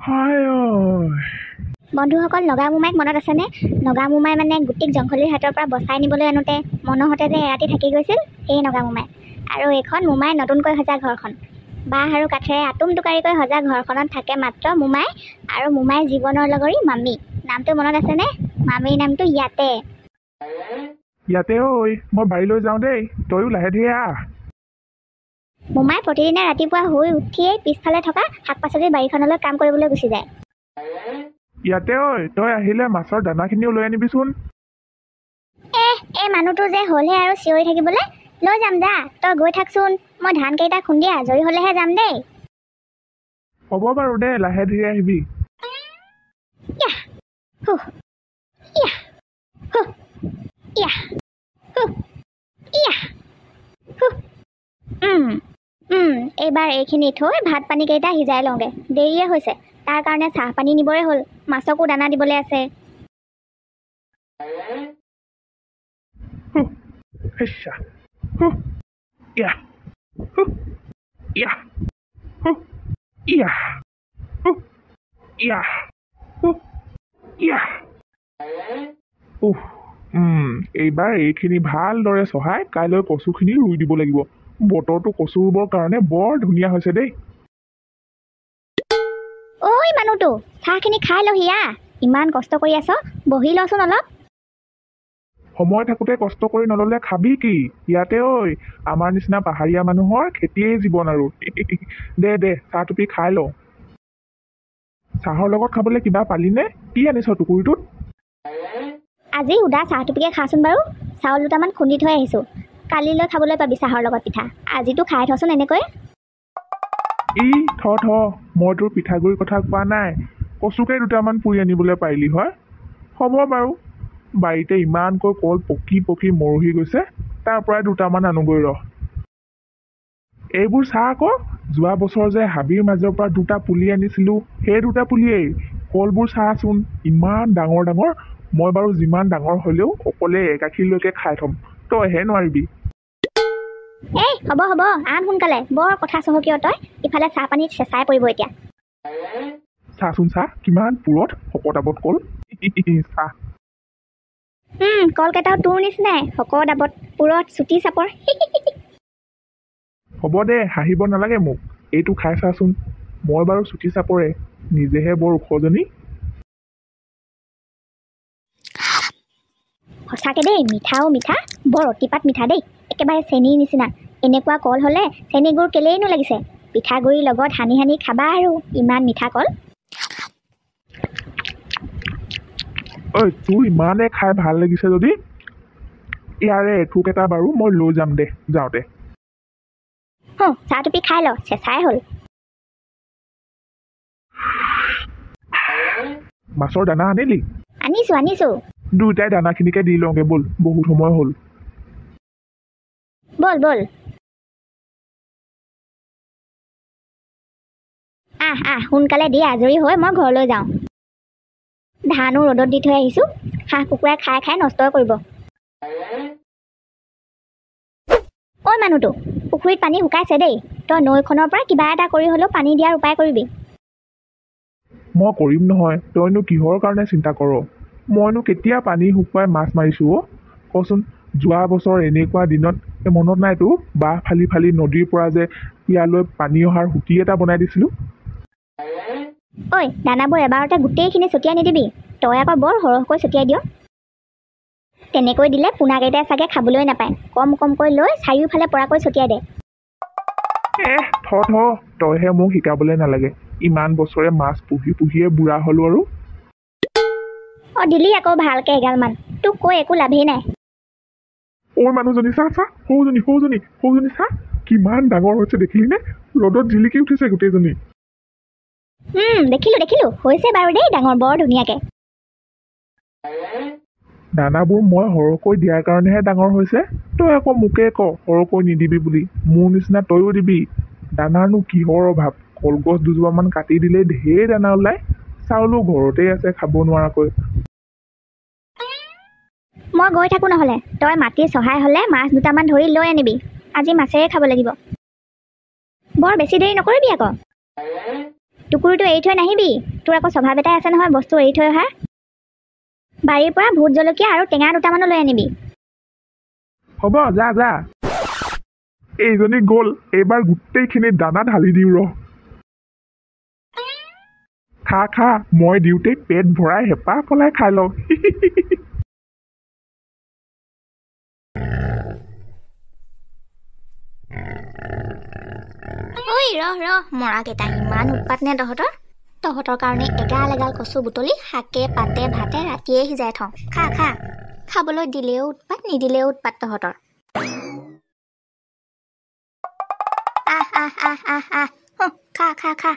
হায় ঐ বন্ধুসকল নগা মোমাইক মনত আছেনে? নগা মোমাই মানে গোটেই জংঘলীৰ হাতৰ পৰা বচাই নিবলৈ আনোতে মনহতে যে এৰাতি থাকি গৈছিল, সেই নগা মোমাই। আৰু এইখন মোমাই নতুনকৈ সজা ঘৰখন। বাঁহ আৰু কাঠেৰে আতুম টোকাৰিকৈ সজা ঘৰখনত থাকে মাত্ৰ মোমাই আৰু মোমাই জীৱনৰ লগৰী মামী। নামটো মনত আছেনে? মামীৰ নামটো ইয়াতে। ইয়াতে ঐ মই বাৰীলৈ যাওঁ দেই, তইও লাহে ধীৰে আহ। মোমাই প্ৰতিদিনে ৰাতিপুৱা শুই উঠিয়েই পিছফালে থকা শাক পাচলিৰ বাৰীখনলৈ কাম কৰিবলৈ গুচি যায়। ইয়াতে ঐ তই আহিলে মাছৰ দানাখিনিও লৈ আনিবিচোন। এই মানুহটো যে হ'লহে আৰু চিঞৰি থাকিবলৈ। লৈ যাম যা, তই গৈ থাকচোন, মই ধানকেইটা খুন্দি আজৰি হ'লেহে যাম দেই। হ'ব বাৰু দে, লাহে ধীৰে আহিবি। এইবাৰ এইখিনি থৈ ভাত পানীকেইটা সিজাই লওঁগে, দেৰিয়ে হৈছে। তাৰ কাৰণে চাহ পানী নিবৰে হ'ল, মাছকো দানা দিবলৈ আছে। এইবাৰ এইখিনি ভালদৰে চহাই কাইলৈ কচুখিনি ৰুই দিব লাগিব। বতৰটো কচু ৰুবৰ কাৰণে বৰ ধুনীয়া হৈছে দেই। ঐ মানুহটো, চাহখিনি খাই লহি আহ। ইমান কষ্ট কৰি আছ, বহি লচোন অলপ। সময় থাকোঁতে কষ্ট কৰি নল'লে খাবি কি? ইয়াতে ঐ আমাৰ নিচিনা পাহাৰীয়া মানুহৰ খেতিয়েই জীৱন আৰু। দে দে চাহ টুপি খাই লওঁ। চাহৰ লগত খাবলৈ কিবা পালিনে? কি আনিছ টুকুৰিটোত? আজি সুদা চাহ টুপিকে খাচোন বাৰু। চাউল দুটামান খুন্দি থৈ আহিছোঁ, কালিলৈ খাবলৈ পাবি চাহৰ লগত পিঠা। আজিতো খাই থচোন এনেকৈ। থ মই তোৰ পিঠাগুড়িৰ কথা কোৱা নাই, কচুকে দুটামান পুৰি আনিবলৈ পাৰিলি হয়। হ'ব বাৰু, বাৰীতে ইমানকৈ কল পকি পকি মৰহি গৈছে, তাৰ পৰাই দুটামান আনোগৈ ৰহ। এইবোৰ চাহ আকৌ, যোৱা বছৰ যে হাবিৰ মাজৰ পৰা দুটা পুলি আনিছিলোঁ, সেই দুটা পুলিয়েই। কলবোৰ চাচোন ইমান ডাঙৰ ডাঙৰ। মই বাৰু যিমান ডাঙৰ হ'লেও অকলে গাখীৰলৈকে খাই থ'ম, তইহে নোৱাৰিবি। হ'ব আন সোনকালে, বৰ কথা চহকীয় তই। ইফালে চাহ পানীত চেঁচাই পৰিব এতিয়া। চাচোন চাহ কিমান পুৰত শকত আবত কল। চাহ কলকেইটাও তোৰ নিচিনাই শকত আবত, পুৰত চুটি চাপৰ। হ'ব দে, হাঁহিব নালাগে মোক। এইটো খাই চাচোন, মই বাৰু চুটি চাপৰে, নিজেহে বৰ ওখজনী। সঁচাকে দেই, মিঠাও মিঠা, বৰ অতিপাত মিঠা দেই, একেবাৰে চেনীৰ নিচিনা। এনেকুৱা কল হ'লে চেনী গুড় কেলেইনো লাগিছে? পিঠাগুড়িৰ লগত সানি সানি খাবা আৰু, ইমান মিঠা কল। ঐ তোৰ ইমানে খাই ভাল লাগিছে যদি ইয়াৰে এঠুক এটা বাৰু মই লৈ যাম দে যাওঁতে। চাহ টুপি খাই ল, চেঁচাই হ'ল। মাছৰ দানা আনিলি? আনিছোঁ। দুয়োটাই দানাখিনিকে দি লওঁগে ব'ল, বহুত সময় হ'ল। ব'ল। আহ সোনকালে দি আজৰি হৈ মই ঘৰলৈ যাওঁ। ধানো ৰ'দত দি থৈ আহিছোঁ, হাঁহ কুকুৰাই খাই খাই নষ্ট কৰিব। ঐ মানুহটো, পুখুৰীত পানী শুকাইছে দেই। তই নৈখনৰ পৰা কিবা এটা কৰি হ'লেও পানী দিয়াৰ উপায় কৰিবি। মই কৰিম নহয়, তইনো কিহৰ কাৰণে চিন্তা কৰ? মইনো কেতিয়া পানী শুকুৱাই মাছ মাৰিছোঁ অ'? কচোন, যোৱা বছৰ এনেকুৱা দিনত মনত নাই তোৰ? বাঁহ ফালি ফালি নদীৰ পৰা যে ইয়ালৈ পানী অহাৰ সুঁতি এটা বনাই দিছিলোঁ। ঐ দানাবোৰ এবাৰতে গোটেইখিনি ছটিয়াই নিদিবি, তই আকৌ বৰ সৰহকৈ ছটিয়াই দিয়। তেনেকৈ দিলে পোনাকেইটাই চাগে খাবলৈ নাপায়, কম কমকৈ লৈ চাৰিওফালে পৰাকৈ ছটিয়াই দে। থ তইহে মোক শিকাবলৈ নালাগে, ইমান বছৰে মাছ পুহিয়ে বুঢ়া হ'লো আৰু। দিলি আকৌ ভালকে এগালমান, তোক কৈ একো লাভেই নাই। মানুহজনী চাহ সৰুজনী চাহ কিমান ডাঙৰ হৈছে দেখিলিনে? ৰ'দত জিলিকি উঠিছে গোটেইজনী। দেখিলো হৈছে বাৰু দেই ডাঙৰ, বৰ ধুনীয়াকে। দানাবোৰ মই সৰহকৈ দিয়াৰ কাৰণেহে ডাঙৰ হৈছে, তই আকৌ মোকে ক সৰহকৈ নিদিবি বুলি। মোৰ নিচিনা তয়ো দিবি। দানাৰনো কিহৰ অভাৱ? কলগছ দুজোপামান কাটি দিলেই ঢেৰ দানা ওলায়। চাউলো ঘৰতেই আছে খাব নোৱাৰাকৈ। মই গৈ থাকোঁ, নহ'লে তই মাটি চহাই হ'লে মাছ দুটামান ধৰি লৈ আনিবি। আজি মাছেৰে খাব লাগিব। বৰ বেছি দেৰি নকৰিবি আকৌ। টুকুৰিটো এৰি থৈ নাহিবি, তোৰ আকৌ স্বভাৱ এটাই আছে নহয় বস্তু এৰি থৈ অহা। বাৰীৰ পৰা ভোট জলকীয়া আৰু টেঙা দুটামানো লৈ আনিবি। হ'ব যা যা। এইজনী গ'ল, এইবাৰ গোটেইখিনি দানা ঢালি দিওঁ ৰ। খা খা, মই দিওঁতেই পেট ভৰাই হেঁপাহ পলাই খাই লওঁ। ঐ ৰহ মৰাকেইটা, ইমান উৎপাত নে তহঁতৰ কাৰণে এগাল এগাল কচু বুটলি শাকে পাতে ভাতে ৰাতিয়ে সিজাই থওঁ। খা খা, খাবলৈ দিলেও উৎপাত নিদিলেও উৎপাত তহঁতৰ। আহ আহ আহ আহ আহ, খা খা খা,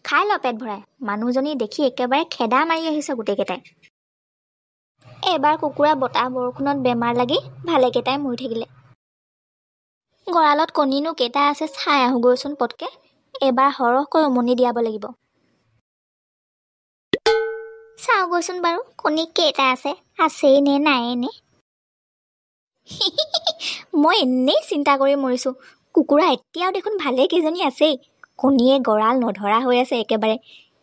খাই ল পেট ভৰাই। মানুহজনী দেখি একেবাৰে খেদা মাৰি আহিছে গোটেইকেইটাই। এবাৰ কুকুৰা বতাহ বৰষুণত বেমাৰ লাগি ভালেকেইটাই মৰি থাকিলে। গঁৰালত কণীনো কেইটা আছে চাই আহোগৈচোন পটকে। এবাৰ সৰহকৈ উমনি দিয়াব লাগিব। চাওঁগৈচোন বাৰু কণী কেইটা আছেই নে নাইয়ে নে। মই এনেই চিন্তা কৰি মৰিছোঁ। কুকুৰা এতিয়াও দেখোন ভালে কেইজনী আছেই। কণীয়ে গঁৰাল নধৰা হৈ আছে একেবাৰে।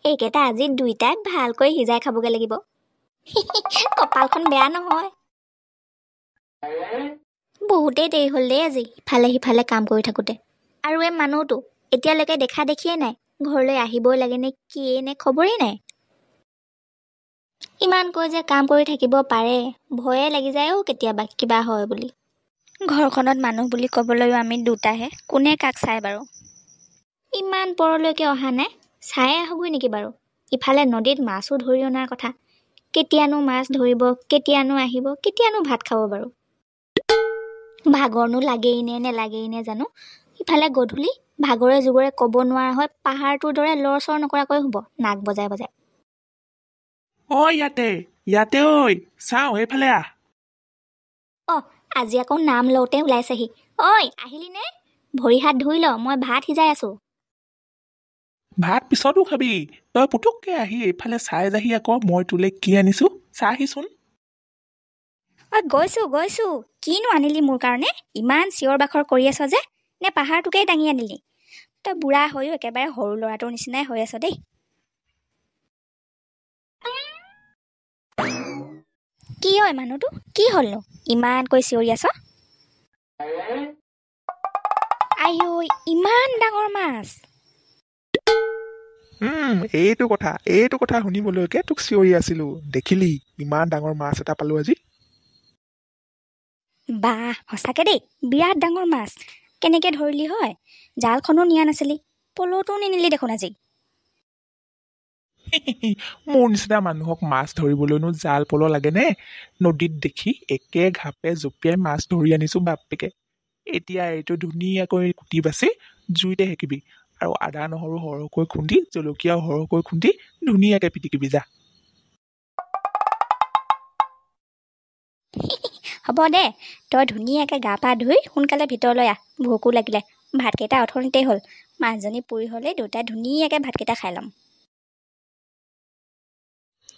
এইকেইটা আজি দুইটাই ভালকৈ সিজাই খাবগৈ লাগিব। কপালখন বেয়া নহয়। বহুতেই দেৰি হ'ল দেই আজি ইফালে সিফালে কাম কৰি থাকোঁতে। আৰু এই মানুহটো এতিয়ালৈকে দেখা দেখিয়ে নাই। ঘৰলৈ আহিবই লাগে নে কিয়ে নে খবৰেই নাই। ইমানকৈ যে কাম কৰি থাকিব পাৰে, ভয়ে লাগি যায় কেতিয়াবা কিবা হয় বুলি। ঘৰখনত মানুহ বুলি ক'বলৈও আমি দুটাহে, কোনে কাক চাই বাৰু। ইমান পৰলৈকে অহা নাই, চাই আহোগৈ নেকি বাৰু। ইফালে নদীত মাছো ধৰি অনাৰ কথা। কেতিয়ানো মাছ ধৰিব, কেতিয়ানো আহিব, কেতিয়ানো ভাত খাব বাৰু। ভাগৰনো লাগেই নে নেলাগেই নে জানো। ইফালে গধূলি ভাগৰে জুগৰে ক'ব নোৱাৰা হয় পাহাৰটোৰ দৰে লৰচৰ নকৰাকৈ হ'ব নাক বজাই বজাই। ঐ ইয়াতে ঐ, চাওঁ এইফালে আহ। আজি আকৌ নাম লওঁতে ওলাইছেহি। ঐ আহিলি নে? ভৰি হাত ধুই ল, মই ভাত সিজাই আছোঁ। ভাত পিছতো খাবি, তই পুতুককৈ আহি এইফালে চাই যাহি আকৌ মই তোলৈ কি আনিছোঁ চাহিচোন। গৈছোঁ, কিনো আনিলি মোৰ কাৰণে? ইমান চিঞৰ বাখৰ কৰি আছ যে, নে পাহাৰটোকেই দাঙি আনিলি? তই বুঢ়া হৈও একেবাৰে সৰু ল'ৰাটোৰ নিচিনাই হৈ আছ দেই। কি হয় মানুহটো, কি হ'লনো ইমানকৈ চিঞৰি আছ? আইঐ, ইমান ডাঙৰ মাছ। এইটো কথা শুনিবলৈকে তোক চিঞৰি আছিলো। দেখিলি ইমান ডাঙৰ মাছ এটা পালো আজি। বাহ, সঁচাকে দেই বিৰাট ডাঙৰ মাছ। কেনেকে ধৰিলি হয়? জালখনো নিয়া নাছিলি, পলতো নিনিলি দেখোন আজি। মোৰ নিচিনা মানুহক মাছ ধৰিবলৈনো জাল পল লাগেনে? নদীত দেখি একে ঘাপে জঁপিয়াই মাছ ধৰি আনিছো বাপেকে। এতিয়া এইটো ধুনীয়াকৈ কুটি বাচি জুইতে সেকিবি আৰু আদা নহৰু সৰহকৈ খুন্দি জলকীয়াও সৰহকৈ খুন্দি ধুনীয়াকে পিটিকিবি যা। হ'ব দে, তই ধুনীয়াকৈ গা পা ধুই সোনকালে ভিতৰলৈ আহ। ভোকো লাগিলে, ভাতকেইটা অথনিতেই হ'ল। মাছজনী পুৰি হ'লে দুটাই ধুনীয়াকৈ ভাতকেইটা খাই ল'ম।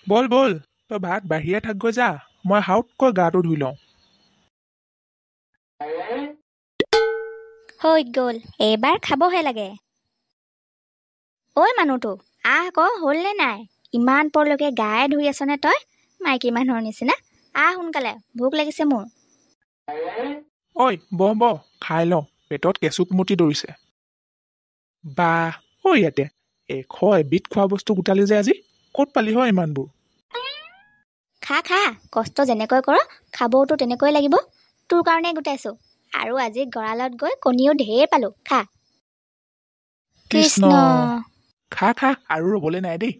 বল তই ভাত বাঢ়িয়ে থাকগৈ যা, মই হাউতকৈ গাটো ধুই লওঁ। হৈ গ'ল, এইবাৰ খাবহে লাগে। ঐ মানুহটো আহ আকৌ, হ'লনে নাই? ইমান পৰলৈকে গায়ে ধুই আছনে তই? মাইকী মানুহৰ নিচিনা আহ সোনকালে, ভোক লাগিছে মোৰ। ঐ বহ খাই লওঁ, পেটত কেঁচুকুমটি দৌৰিছে। বাহ, ইয়াতে 100 এবিধ খোৱা বস্তু গোটালি যে আজি, ক'ত পালি হয় ইমানবোৰ? খা, কষ্ট যেনেকৈ কৰ খাবওতো তেনেকৈ লাগিব। তোৰ কাৰণেই গোটাইছোঁ। আৰু আজি গঁৰালত গৈ কণীও ঢেৰ পালোঁ, খা। কৃষ্ণ। খা আৰু ৰ'বলৈ নাই দেই।